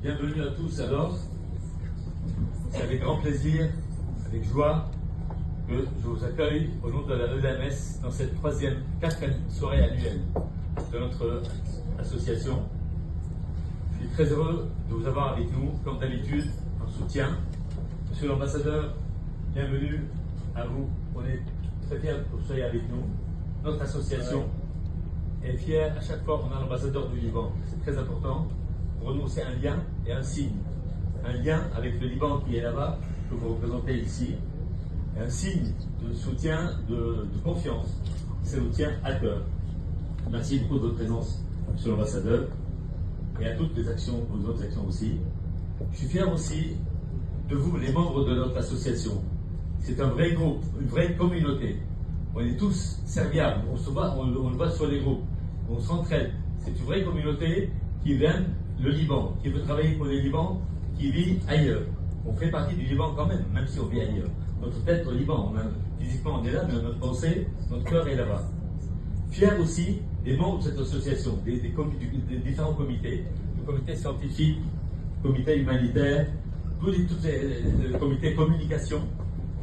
Bienvenue à tous alors. C'est avec grand plaisir, avec joie, que je vous accueille au nom de la EDMS dans cette quatrième soirée annuelle de notre association. Je suis très heureux de vous avoir avec nous, comme d'habitude, en soutien. Monsieur l'ambassadeur, bienvenue à vous. On est très fiers que vous soyez avec nous. Notre association est fière. À chaque fois qu'on a l'ambassadeur du Liban, c'est très important. Pour nous, c'est un lien et un signe. Un lien avec le Liban qui est là-bas, que vous représentez ici, et un signe de soutien, de confiance. C'est le tien à cœur. Merci beaucoup de votre présence, monsieur l'ambassadeur, et à toutes les actions, vos autres actions aussi. Je suis fier aussi de vous, les membres de notre association. C'est un vrai groupe, une vraie communauté. On est tous serviables, on le voit sur les groupes, on s'entraide. C'est une vraie communauté qui vient le Liban, qui veut travailler pour le Liban, qui vit ailleurs. On fait partie du Liban quand même si on vit ailleurs. Notre tête au Liban, physiquement on est là, mais notre pensée, notre cœur est là-bas. Fier aussi des membres de cette association, des différents comités, le comité scientifique, le comité humanitaire, tous les comités communication,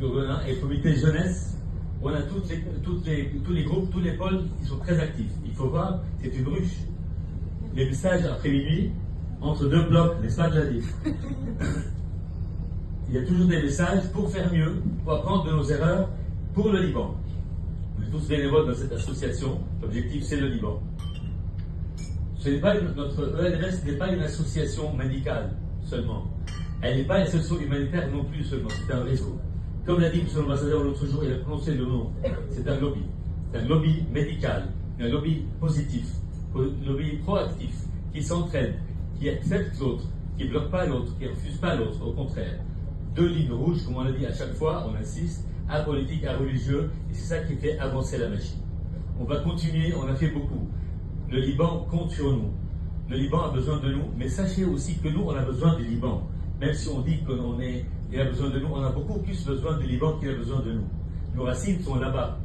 et le comité jeunesse. On a tous les groupes, tous les pôles qui sont très actifs. Il faut voir, c'est une ruche. Les messages après minuit, entre deux blocs, n'est-ce pas, Jadis? Il y a toujours des messages pour faire mieux, pour apprendre de nos erreurs pour le Liban. Nous sommes tous bénévoles dans cette association. L'objectif, c'est le Liban. Notre ELMS n'est pas une association médicale seulement. Elle n'est pas une association humanitaire non plus seulement. C'est un réseau. Comme l'a dit M. l'ambassadeur l'autre jour, il a prononcé le nom. C'est un lobby. C'est un lobby médical, un lobby positif, un lobby proactif, qui s'entraide, qui accepte l'autre, qui ne bloque pas l'autre, qui ne refuse pas l'autre. Au contraire. Deux lignes rouges, comme on l'a dit à chaque fois, on insiste, apolitique, religieux, et c'est ça qui fait avancer la machine. On va continuer, on a fait beaucoup. Le Liban compte sur nous. Le Liban a besoin de nous, mais sachez aussi que nous, on a besoin du Liban. Même si on dit qu'il a besoin de nous, on a beaucoup plus besoin du Liban qu'il a besoin de nous. Nos racines sont là-bas.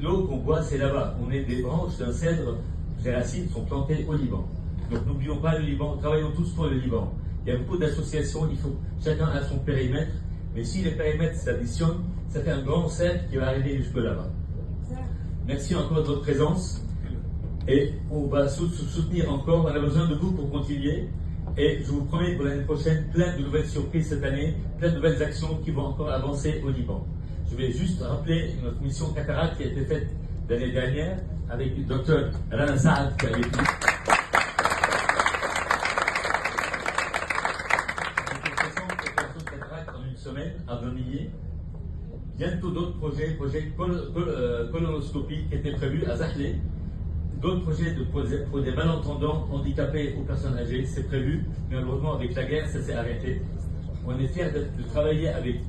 L'eau qu'on boit, c'est là-bas. On est des branches d'un cèdre, les racines sont plantées au Liban. Donc n'oublions pas le Liban, travaillons tous pour le Liban. Il y a beaucoup d'associations, chacun a son périmètre, mais si les périmètres s'additionnent, ça fait un grand cercle qui va arriver jusque là-bas. Merci encore de votre présence, et on va soutenir encore, on a besoin de vous pour continuer, et je vous promets pour l'année prochaine plein de nouvelles surprises cette année, plein de nouvelles actions qui vont encore avancer au Liban. Je vais juste rappeler notre mission Cataracte qui a été faite l'année dernière avec le docteur Rana Saad qui a été semaine à Blanillier. Bientôt d'autres projets colonoscopie qui étaient prévus à Zahle. D'autres projets pour des malentendants, handicapés ou personnes âgées, c'est prévu, mais malheureusement avec la guerre, ça s'est arrêté. On est fiers de travailler avec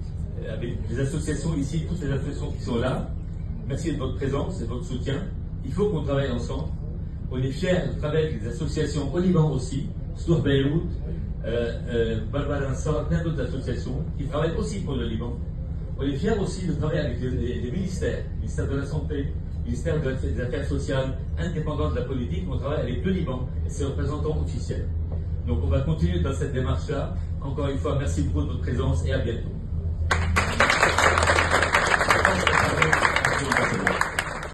les associations ici, toutes les associations qui sont là. Merci de votre présence et de votre soutien. Il faut qu'on travaille ensemble. On est fiers de travailler avec les associations au Liban aussi, Stour Beyrouth, Barbara Nassar, plein d'autres associations qui travaillent aussi pour le Liban. On est fiers aussi de travailler avec les ministères, le ministère de la Santé, le ministère des Affaires sociales, indépendant de la politique. On travaille avec le Liban et ses représentants officiels. Donc on va continuer dans cette démarche-là. Encore une fois, merci beaucoup de votre présence et à bientôt.